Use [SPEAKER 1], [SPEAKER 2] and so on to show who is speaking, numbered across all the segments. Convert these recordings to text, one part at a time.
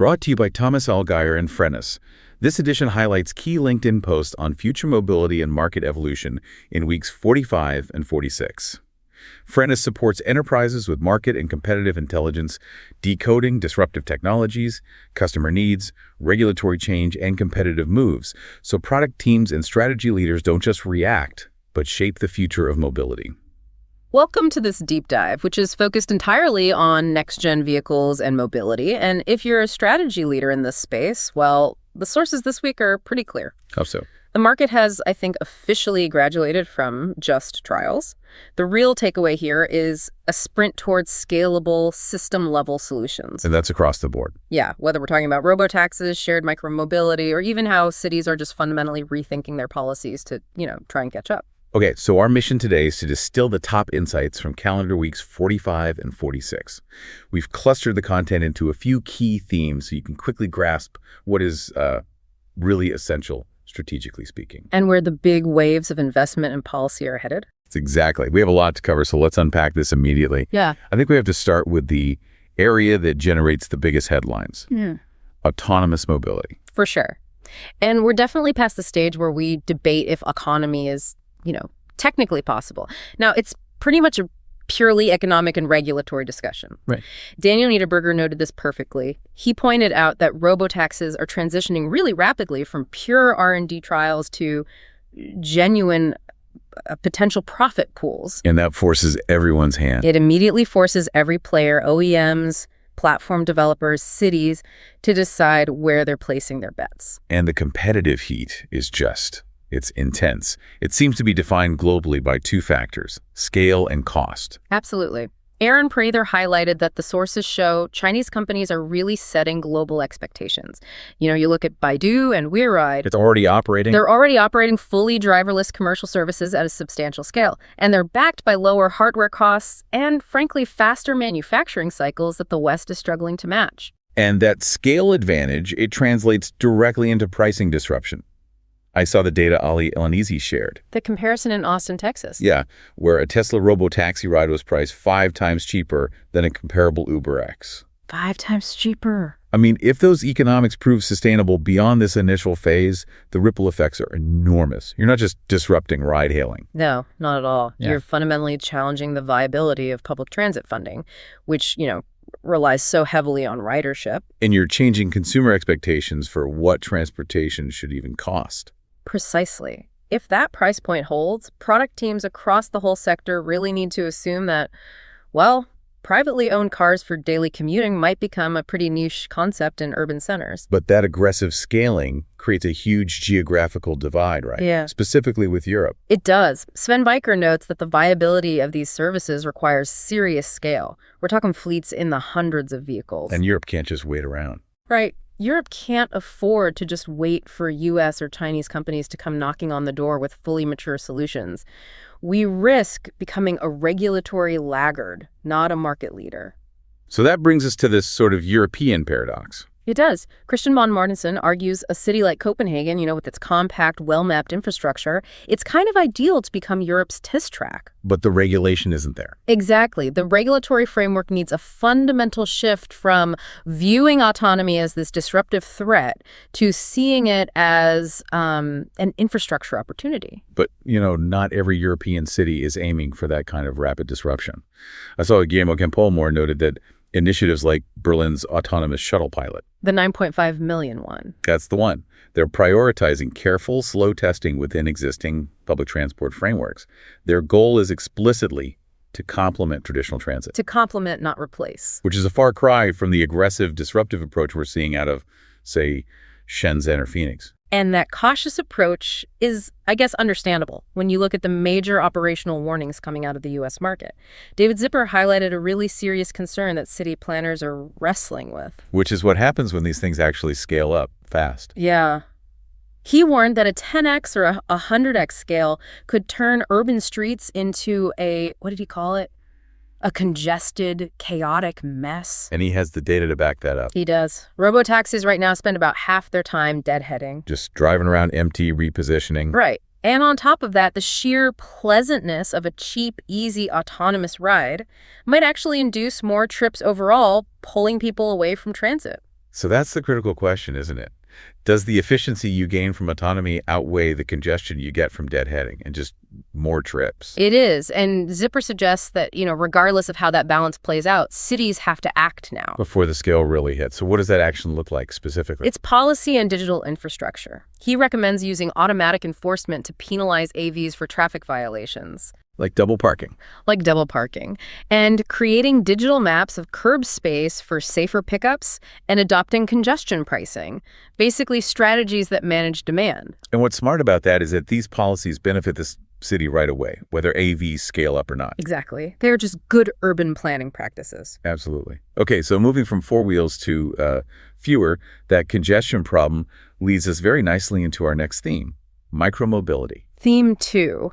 [SPEAKER 1] Brought to you by Thomas Allgaier and Frennis. This edition highlights key LinkedIn posts on future mobility and market evolution in weeks 45 and 46. Frennis supports enterprises with market and competitive intelligence, decoding disruptive technologies, customer needs, regulatory change, and competitive moves, so product teams and strategy leaders don't just react, but shape the future of mobility.
[SPEAKER 2] Welcome to this deep dive, which is focused entirely on next-gen vehicles and mobility. And if you're a strategy leader in this space, well, the sources this week are pretty clear.
[SPEAKER 1] How so?
[SPEAKER 2] The market has, I think, officially graduated from just trials. The real takeaway here is a sprint towards scalable, system-level solutions.
[SPEAKER 1] And that's across the board.
[SPEAKER 2] Yeah, whether we're talking about robotaxis, shared micromobility, or even how cities are just fundamentally rethinking their policies to, try and catch up.
[SPEAKER 1] Okay, so our mission today is to distill the top insights from calendar weeks 45 and 46. We've clustered the content into a few key themes so you can quickly grasp what is really essential, strategically speaking.
[SPEAKER 2] And where the big waves of investment and policy are headed.
[SPEAKER 1] Exactly. We have a lot to cover, so let's unpack this immediately.
[SPEAKER 2] Yeah.
[SPEAKER 1] I think we have to start with the area that generates the biggest headlines. Autonomous mobility.
[SPEAKER 2] For sure. And we're definitely past the stage where we debate if autonomy is technically possible. Now, it's pretty much a purely economic and regulatory discussion.
[SPEAKER 1] Right.
[SPEAKER 2] Daniel Niederberger noted this perfectly. He pointed out that robotaxis are transitioning really rapidly from pure R&D trials to genuine potential profit pools.
[SPEAKER 1] And that forces everyone's hand.
[SPEAKER 2] It immediately forces every player, OEMs, platform developers, cities, to decide where they're placing their bets.
[SPEAKER 1] And the competitive heat is it's intense. It seems to be defined globally by two factors, scale and cost.
[SPEAKER 2] Absolutely. Aaron Prather highlighted that the sources show Chinese companies are really setting global expectations. You look at Baidu and WeRide.
[SPEAKER 1] It's already operating.
[SPEAKER 2] They're already operating fully driverless commercial services at a substantial scale. And they're backed by lower hardware costs and, frankly, faster manufacturing cycles that the West is struggling to match.
[SPEAKER 1] And that scale advantage, it translates directly into pricing disruption. I saw the data Ali Elanisi shared.
[SPEAKER 2] The comparison in Austin, Texas.
[SPEAKER 1] Yeah, where a Tesla robotaxi ride was priced 5 times cheaper than a comparable UberX.
[SPEAKER 2] 5 times cheaper.
[SPEAKER 1] I mean, if those economics prove sustainable beyond this initial phase, the ripple effects are enormous. You're not just disrupting ride-hailing.
[SPEAKER 2] No, not at all.
[SPEAKER 1] Yeah.
[SPEAKER 2] You're fundamentally challenging the viability of public transit funding, which, relies so heavily on ridership.
[SPEAKER 1] And you're changing consumer expectations for what transportation should even cost.
[SPEAKER 2] Precisely. If that price point holds, product teams across the whole sector really need to assume that, privately owned cars for daily commuting might become a pretty niche concept in urban centers.
[SPEAKER 1] But that aggressive scaling creates a huge geographical divide, right?
[SPEAKER 2] Yeah.
[SPEAKER 1] Specifically with Europe.
[SPEAKER 2] It does. Sven Viker notes that the viability of these services requires serious scale. We're talking fleets in the hundreds of vehicles.
[SPEAKER 1] And Europe can't just wait around.
[SPEAKER 2] Right. Europe can't afford to just wait for U.S. or Chinese companies to come knocking on the door with fully mature solutions. We risk becoming a regulatory laggard, not a market leader.
[SPEAKER 1] So that brings us to this sort of European paradox.
[SPEAKER 2] It does. Christian von Martensen argues a city like Copenhagen, with its compact, well-mapped infrastructure, it's kind of ideal to become Europe's test track.
[SPEAKER 1] But the regulation isn't there.
[SPEAKER 2] Exactly. The regulatory framework needs a fundamental shift from viewing autonomy as this disruptive threat to seeing it as an infrastructure opportunity.
[SPEAKER 1] But, not every European city is aiming for that kind of rapid disruption. I saw Guillermo Campolmore noted that initiatives like Berlin's autonomous shuttle pilot.
[SPEAKER 2] The 9.5 million one.
[SPEAKER 1] That's the one. They're prioritizing careful, slow testing within existing public transport frameworks. Their goal is explicitly to complement traditional transit.
[SPEAKER 2] To complement, not replace.
[SPEAKER 1] Which is a far cry from the aggressive, disruptive approach we're seeing out of, say, Shenzhen or Phoenix.
[SPEAKER 2] And that cautious approach is, I guess, understandable when you look at the major operational warnings coming out of the U.S. market. David Zipper highlighted a really serious concern that city planners are wrestling with.
[SPEAKER 1] Which is what happens when these things actually scale up fast.
[SPEAKER 2] Yeah. He warned that a 10x or a 100x scale could turn urban streets into what did he call it? A congested, chaotic mess.
[SPEAKER 1] And he has the data to back that up.
[SPEAKER 2] He does. Robotaxis right now spend about half their time deadheading.
[SPEAKER 1] Just driving around empty, repositioning.
[SPEAKER 2] Right. And on top of that, the sheer pleasantness of a cheap, easy, autonomous ride might actually induce more trips overall, pulling people away from transit.
[SPEAKER 1] So that's the critical question, isn't it? Does the efficiency you gain from autonomy outweigh the congestion you get from deadheading and just more trips?
[SPEAKER 2] It is, and Zipper suggests that, regardless of how that balance plays out, cities have to act now.
[SPEAKER 1] Before the scale really hits. So what does that action look like specifically?
[SPEAKER 2] It's policy and digital infrastructure. He recommends using automatic enforcement to penalize AVs for traffic violations.
[SPEAKER 1] Like double parking.
[SPEAKER 2] And creating digital maps of curb space for safer pickups and adopting congestion pricing, basically strategies that manage demand.
[SPEAKER 1] And what's smart about that is that these policies benefit this city right away, whether AVs scale up or not.
[SPEAKER 2] Exactly. They're just good urban planning practices.
[SPEAKER 1] Absolutely. Okay, so moving from four wheels to fewer, that congestion problem leads us very nicely into our next theme, micromobility.
[SPEAKER 2] Theme 2.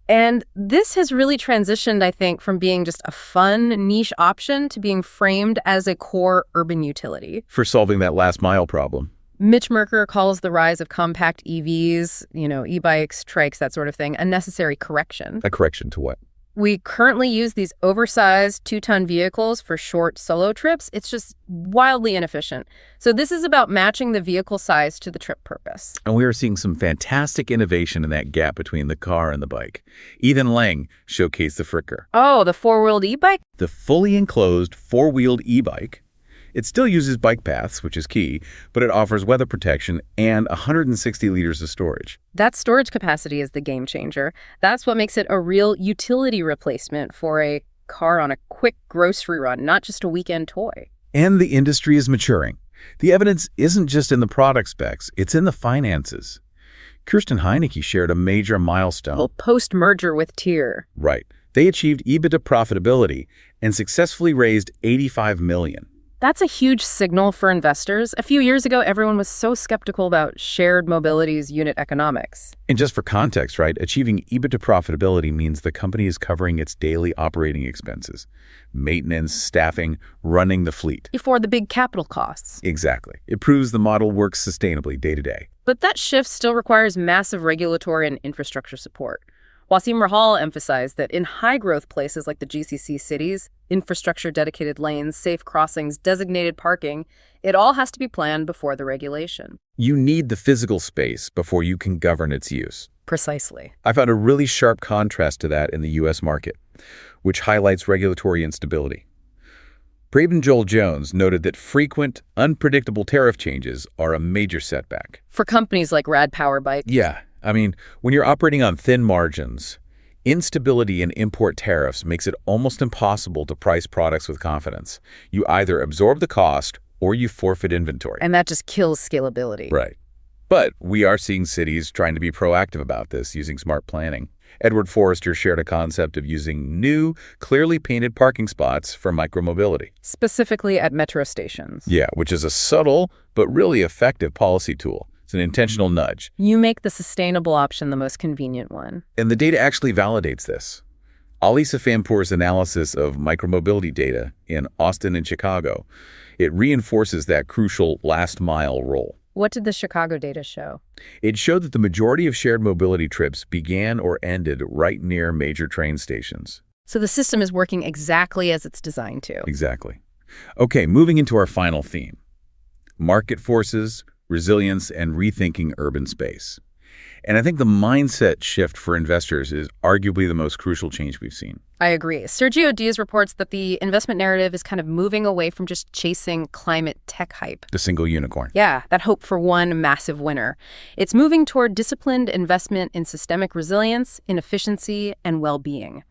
[SPEAKER 2] And this has really transitioned, I think, from being just a fun niche option to being framed as a core urban utility.
[SPEAKER 1] For solving that last mile problem.
[SPEAKER 2] Mitch Merker calls the rise of compact EVs, e-bikes, trikes, that sort of thing, a necessary correction.
[SPEAKER 1] A correction to what?
[SPEAKER 2] We currently use these oversized 2-ton vehicles for short solo trips. It's just wildly inefficient. So this is about matching the vehicle size to the trip purpose.
[SPEAKER 1] And we are seeing some fantastic innovation in that gap between the car and the bike. Ethan Lang showcased the Fricker.
[SPEAKER 2] Oh, the four-wheeled e-bike?
[SPEAKER 1] The fully enclosed four-wheeled e-bike. It still uses bike paths, which is key, but it offers weather protection and 160 liters of storage.
[SPEAKER 2] That storage capacity is the game changer. That's what makes it a real utility replacement for a car on a quick grocery run, not just a weekend toy.
[SPEAKER 1] And the industry is maturing. The evidence isn't just in the product specs, it's in the finances. Kirsten Heineke shared a major milestone.
[SPEAKER 2] Well, post-merger with Tier.
[SPEAKER 1] Right. They achieved EBITDA profitability and successfully raised $85 million.
[SPEAKER 2] That's a huge signal for investors. A few years ago, everyone was so skeptical about shared mobility's unit economics.
[SPEAKER 1] And just for context, right, achieving EBITDA profitability means the company is covering its daily operating expenses, maintenance, staffing, running the fleet.
[SPEAKER 2] Before the big capital costs.
[SPEAKER 1] Exactly. It proves the model works sustainably day to day.
[SPEAKER 2] But that shift still requires massive regulatory and infrastructure support. Wasim Rahal emphasized that in high-growth places like the GCC cities, infrastructure, dedicated lanes, safe crossings, designated parking, it all has to be planned before the regulation.
[SPEAKER 1] You need the physical space before you can govern its use.
[SPEAKER 2] Precisely.
[SPEAKER 1] I found a really sharp contrast to that in the U.S. market, which highlights regulatory instability. Braden Joel Jones noted that frequent, unpredictable tariff changes are a major setback.
[SPEAKER 2] For companies like Rad Power Bike.
[SPEAKER 1] Yeah. I mean, when you're operating on thin margins, instability in import tariffs makes it almost impossible to price products with confidence. You either absorb the cost or you forfeit inventory.
[SPEAKER 2] And that just kills scalability.
[SPEAKER 1] Right. But we are seeing cities trying to be proactive about this using smart planning. Edward Forrester shared a concept of using new, clearly painted parking spots for micromobility.
[SPEAKER 2] Specifically at metro stations.
[SPEAKER 1] Yeah, which is a subtle but really effective policy tool. It's an intentional nudge.
[SPEAKER 2] You make the sustainable option the most convenient one.
[SPEAKER 1] And the data actually validates this. Ali Safanpour's analysis of micromobility data in Austin and Chicago, it reinforces that crucial last-mile role.
[SPEAKER 2] What did the Chicago data show?
[SPEAKER 1] It showed that the majority of shared mobility trips began or ended right near major train stations.
[SPEAKER 2] So the system is working exactly as it's designed to.
[SPEAKER 1] Exactly. Okay, moving into our final theme. Market forces, resilience, and rethinking urban space. And I think the mindset shift for investors is arguably the most crucial change we've seen.
[SPEAKER 2] I agree. Sergio Diaz reports that the investment narrative is kind of moving away from just chasing climate tech hype.
[SPEAKER 1] The single unicorn.
[SPEAKER 2] Yeah, that hope for one massive winner. It's moving toward disciplined investment in systemic resilience, in efficiency, and well-being.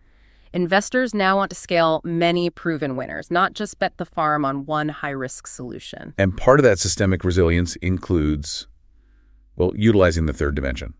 [SPEAKER 2] Investors now want to scale many proven winners, not just bet the farm on one high-risk solution.
[SPEAKER 1] And part of that systemic resilience includes, well, utilizing the third dimension,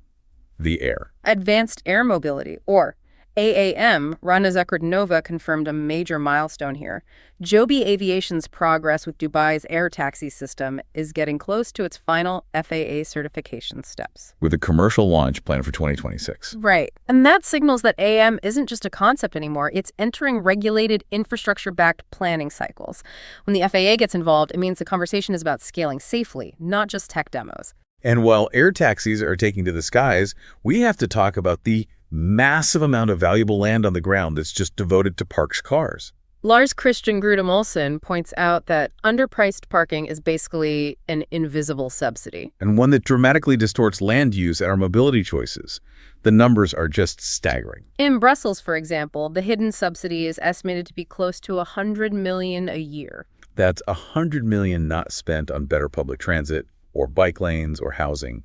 [SPEAKER 1] the air.
[SPEAKER 2] Advanced air mobility, or AAM. Rana Zekardnova confirmed a major milestone here. Joby Aviation's progress with Dubai's air taxi system is getting close to its final FAA certification steps.
[SPEAKER 1] With a commercial launch planned for 2026.
[SPEAKER 2] Right. And that signals that AAM isn't just a concept anymore. It's entering regulated infrastructure-backed planning cycles. When the FAA gets involved, it means the conversation is about scaling safely, not just tech demos.
[SPEAKER 1] And while air taxis are taking to the skies, we have to talk about the massive amount of valuable land on the ground that's just devoted to parked cars.
[SPEAKER 2] Lars Christian Grudem Olsen points out that underpriced parking is basically an invisible subsidy.
[SPEAKER 1] And one that dramatically distorts land use and our mobility choices. The numbers are just staggering.
[SPEAKER 2] In Brussels, for example, the hidden subsidy is estimated to be close to 100 million a year.
[SPEAKER 1] That's 100 million not spent on better public transit or bike lanes or housing.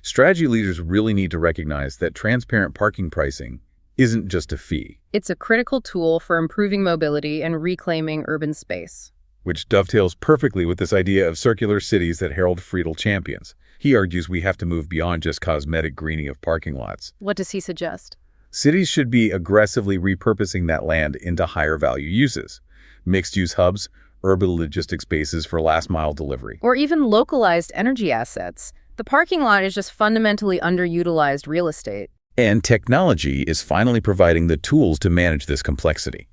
[SPEAKER 1] Strategy leaders really need to recognize that transparent parking pricing isn't just a fee.
[SPEAKER 2] It's a critical tool for improving mobility and reclaiming urban space.
[SPEAKER 1] Which dovetails perfectly with this idea of circular cities that Harold Friedel champions. He argues we have to move beyond just cosmetic greening of parking lots.
[SPEAKER 2] What does he suggest?
[SPEAKER 1] Cities should be aggressively repurposing that land into higher value uses. Mixed-use hubs, urban logistics spaces for last-mile delivery.
[SPEAKER 2] Or even localized energy assets. The parking lot is just fundamentally underutilized real estate.
[SPEAKER 1] And technology is finally providing the tools to manage this complexity.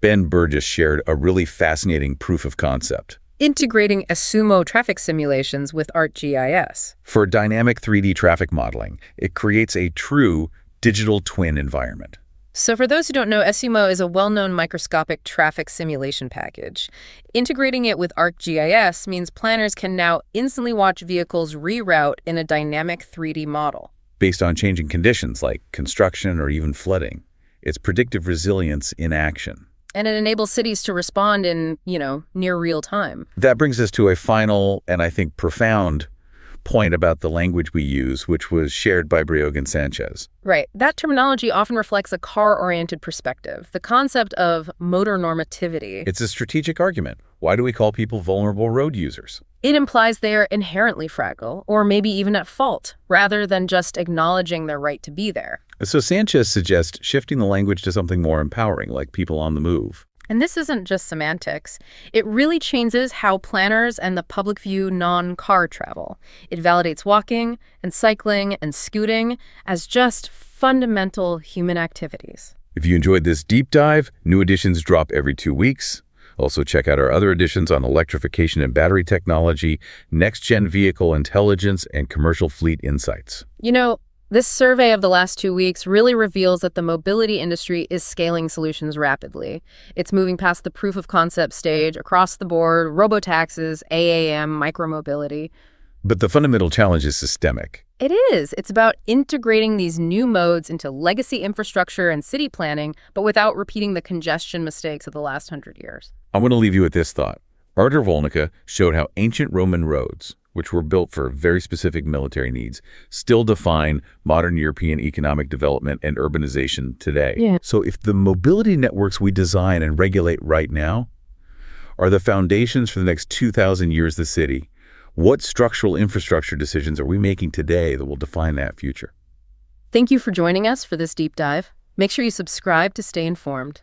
[SPEAKER 1] Ben Burgess shared a really fascinating proof of concept.
[SPEAKER 2] Integrating ASUMO traffic simulations with ArcGIS.
[SPEAKER 1] For dynamic 3D traffic modeling, it creates a true digital twin environment.
[SPEAKER 2] So for those who don't know, ASUMO is a well-known microscopic traffic simulation package. Integrating it with ArcGIS means planners can now instantly watch vehicles reroute in a dynamic 3D model.
[SPEAKER 1] Based on changing conditions like construction or even flooding. It's predictive resilience in action.
[SPEAKER 2] And it enables cities to respond in, near real time.
[SPEAKER 1] That brings us to a final and I think profound point about the language we use, which was shared by Briogan Sanchez.
[SPEAKER 2] Right. That terminology often reflects a car-oriented perspective, the concept of motor normativity.
[SPEAKER 1] It's a strategic argument. Why do we call people vulnerable road users?
[SPEAKER 2] It implies they are inherently fragile, or maybe even at fault, rather than just acknowledging their right to be there.
[SPEAKER 1] So Sanchez suggests shifting the language to something more empowering, like people on the move.
[SPEAKER 2] And this isn't just semantics. It really changes how planners and the public view non-car travel. It validates walking and cycling and scooting as just fundamental human activities.
[SPEAKER 1] If you enjoyed this deep dive, new editions drop every 2 weeks. Also check out our other editions on electrification and battery technology, next-gen vehicle intelligence, and commercial fleet insights.
[SPEAKER 2] This survey of the last 2 weeks really reveals that the mobility industry is scaling solutions rapidly. It's moving past the proof of concept stage across the board, robotaxis, AAM, micromobility.
[SPEAKER 1] But the fundamental challenge is systemic.
[SPEAKER 2] It is. It's about integrating these new modes into legacy infrastructure and city planning, but without repeating the congestion mistakes of the last 100 years.
[SPEAKER 1] I want to leave you with this thought. Artur Volnica showed how ancient Roman roads, which were built for very specific military needs, still define modern European economic development and urbanization today.
[SPEAKER 2] Yeah.
[SPEAKER 1] So if the mobility networks we design and regulate right now are the foundations for the next 2,000 years of the city, what structural infrastructure decisions are we making today that will define that future?
[SPEAKER 2] Thank you for joining us for this deep dive. Make sure you subscribe to stay informed.